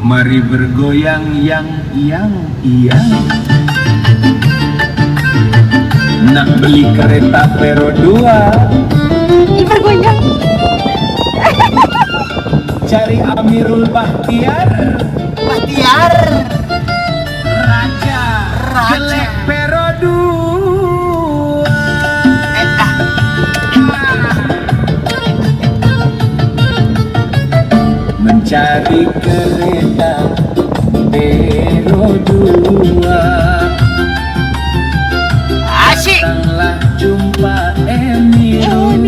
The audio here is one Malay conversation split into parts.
Mari bergoyang yang. Nak beli kereta Vero 2. Bergoyang. Cari Amirul Bahtiar. Raja Jelek Vero 2. Mencari kereta Vero 2. Asyik. Datanglah jumpa Emirul.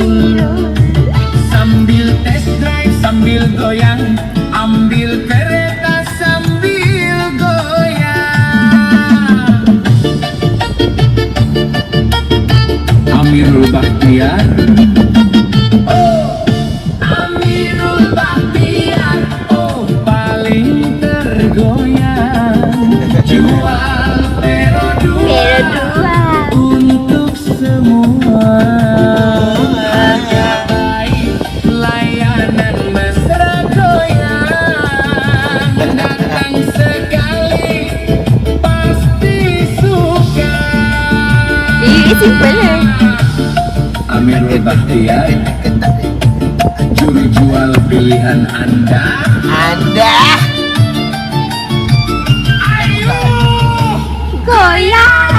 Sambil test drive, sambil goyang, ambil kereta sambil goyang. Amirul Bahtiar. Oh, Amirul Bahtiar. Oh, paling tergoyang. Jual Vero 2 untuk semua. Harga baik, layanan mesra goyang. Datang sekali pasti suka. Simple lah. Amirul Bahtiar, juru jual pilihan Anda. Ayo Goyang.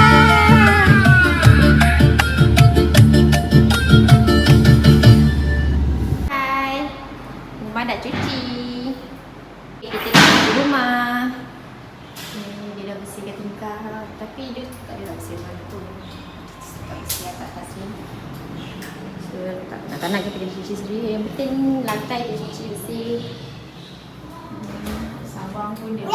Hai, Mama dah cuci. Kita tengok di rumah. Dia dah bersihkan tingkap, tapi dia tak ada nak bersih mantu. Tak bersih atas ni. So, tak nak kita cuci sendiri. Yang penting lantai dia cuci bersih. Sawang pun dia.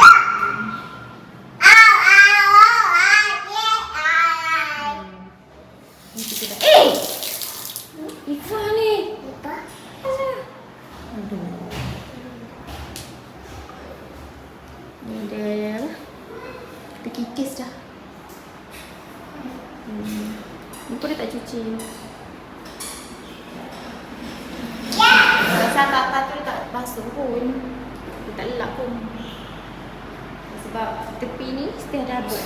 Ifa ni. Aduh. Ni dia terkikis dah. Ni pun dia tak cuci. Rasa atas tu dia tak basuh pun. Dia tak lelap pun. Sebab tepi ni setiap dabuk.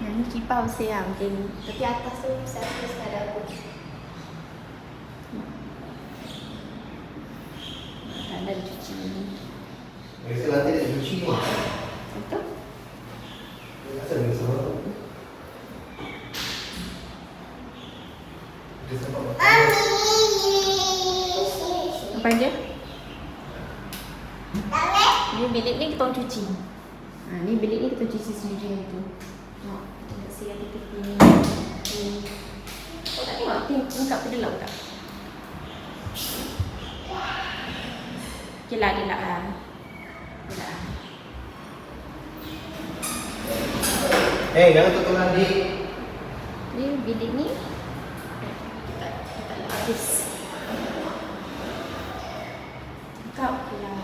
Ni kipau saya macam ni. Tapi atas tu saya tak dabuk. Tak ada cuci ni. Biasa lantai dia cuci ni. Betul? Biasa dia sama. Dia sampai Apa dia? Ni bilik ni kita orang cuci. Ni bilik ni kita cuci sendiri tu. Tengok, kita bersihkan tepi ni. Kau tak tengok tingkap dia laut tak? Okey lah, dia lah. jangan tutup lagi. Ni bilik ni kita tak habis. Tingkap okey lah.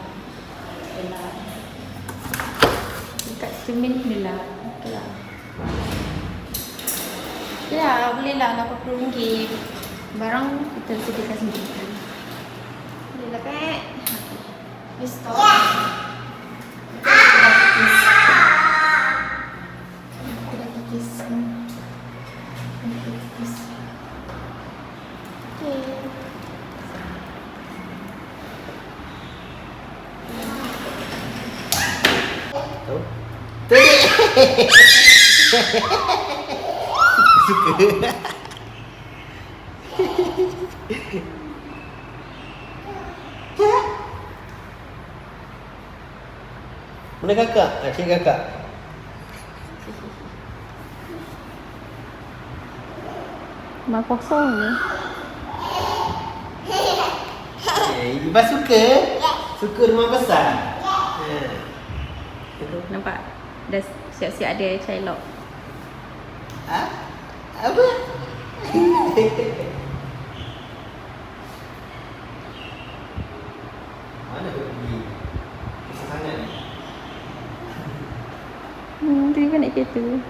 Tingkap cermin ni lah. Okey lah. Okey lah, boleh lah RM80. Barang kita sediakan sendiri. Boleh lah kan? Ni stop. Suka. Mana kakak? Cik kakak. Rumah kosong ni. Ibu suka? Suka rumah besar? Nampak? Dah siap-siap ada Shylock. Apa? Mana dia pergi? Susah sangat ni. Tu kan nak dia tu.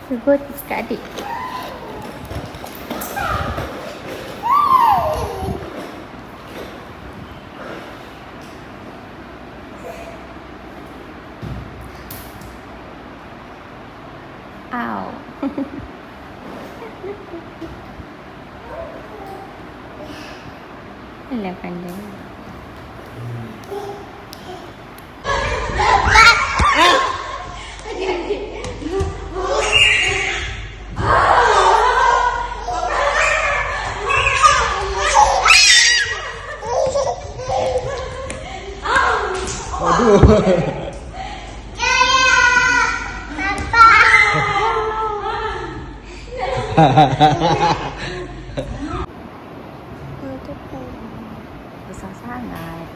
Sebut kat adik. Ow. Alah pandai. Besar sangat.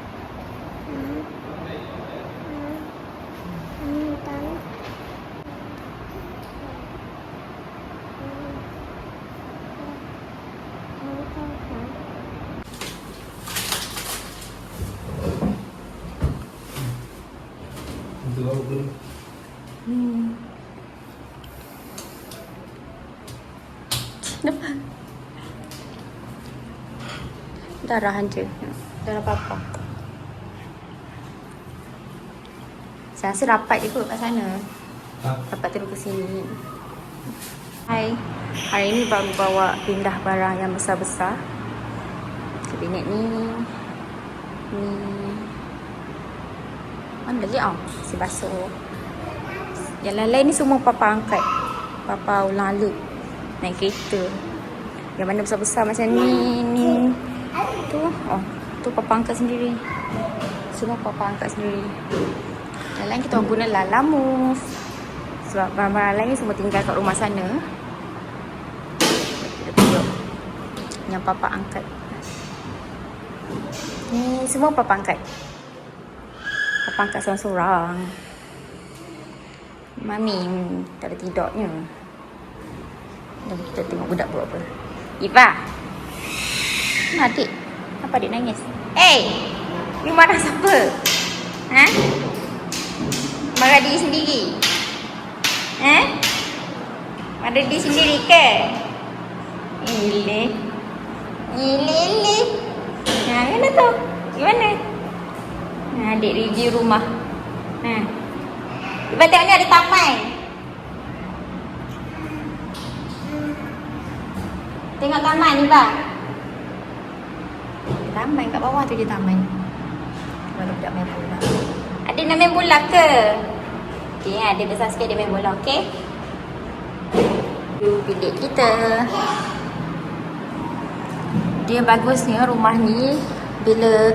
Depan. Darahan je. Darah papa. Saya rasa rapat je kot kat sana. Rapat terus ke sini. Hai. Hari ni baru bawa pindah barang yang besar-besar. Kabinet ni. Ni. Mana lagi? Oh, si basuh. Yang lain-lain ni semua papa angkat. Papa ulang alik. Naik kereta. Yang mana besar-besar macam ni. Tu. Oh, tu papa angkat sendiri. Semua papa angkat sendiri. Yang lain kita guna Lalamove. Sebab barang-barang lain semua tinggal kat rumah sana. Kita tunjuk yang papa angkat. Ni semua papa angkat. Papa angkat seorang-seorang. Mami tak ada tidaknya. Jom kita tengok budak buat apa. Iva. Mana adik? Apa adik nangis? Ni marah siapa? Ha? Marah diri sendiri? Marah diri sendiri ke? Ile. Mana tu? Gimana? Adik review rumah. Iva tengok ni ada taman. Tengok taman ni, Bang. Taman kat bawah tu je taman. Baru budak main bola. Adik nak main bola ke? Okey, adik besar sikit dia main bola, okey? Bilik kita. Dia bagusnya rumah ni bila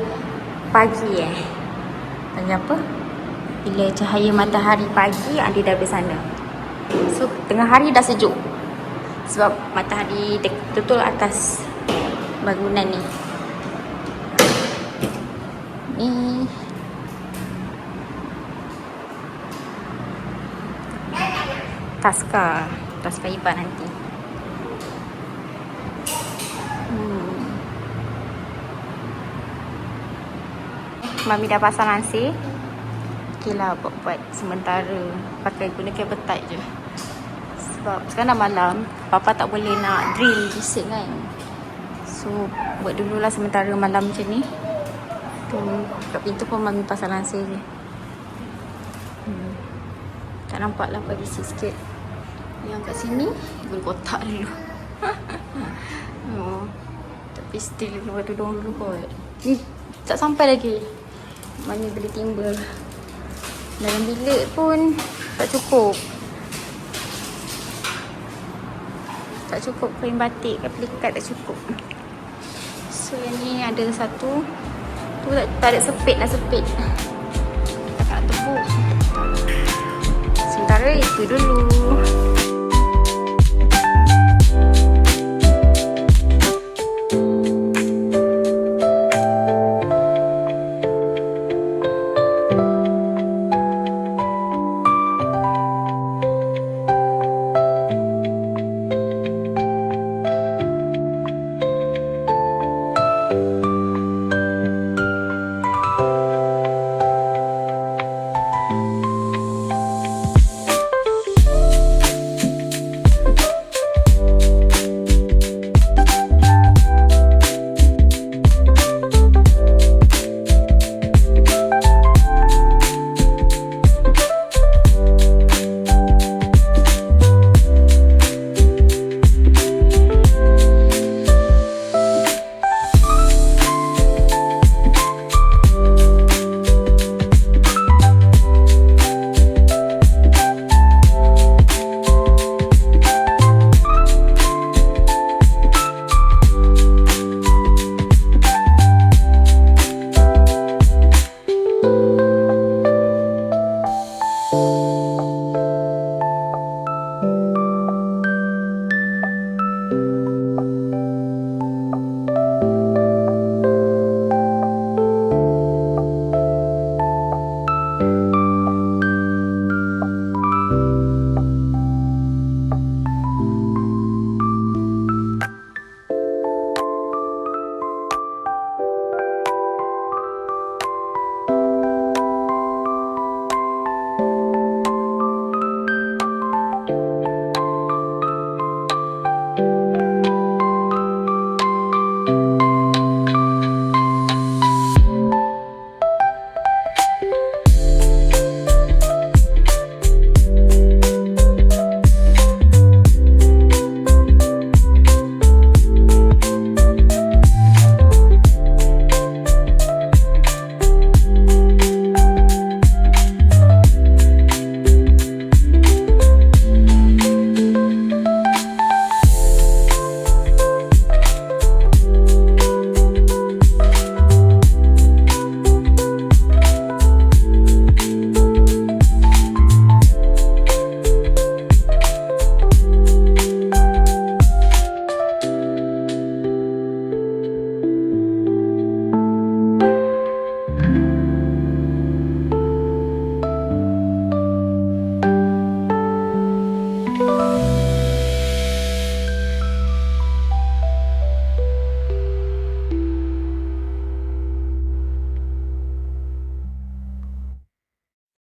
pagi Tanya apa? Bila cahaya matahari pagi, dia dah bersana. So, tengah hari dah sejuk. Sebab matahari betul atas bangunan ni. Ni Taska Iba nanti. Mami dah pasang lansir. Okey lah buat sementara. Pakai guna kabel tight je. Sebab sekarang dah malam, papa tak boleh nak drill bising kan. So buat dululah sementara malam macam ni. Tu kat pintu pun mami pasang lansir je. Tak nampak lah pagi sikit. Yang kat sini boleh kotak dulu. Tapi still keluar tudung dulu kot. Ni tak sampai lagi. Mami boleh timbul. Dalam bilik pun tak cukup. Tak cukup kain batik, kain pelikat tak cukup. So yang ni ada satu. Tu tak ada sepit lah sepit. Tak nak tepuk. sementara itu dulu.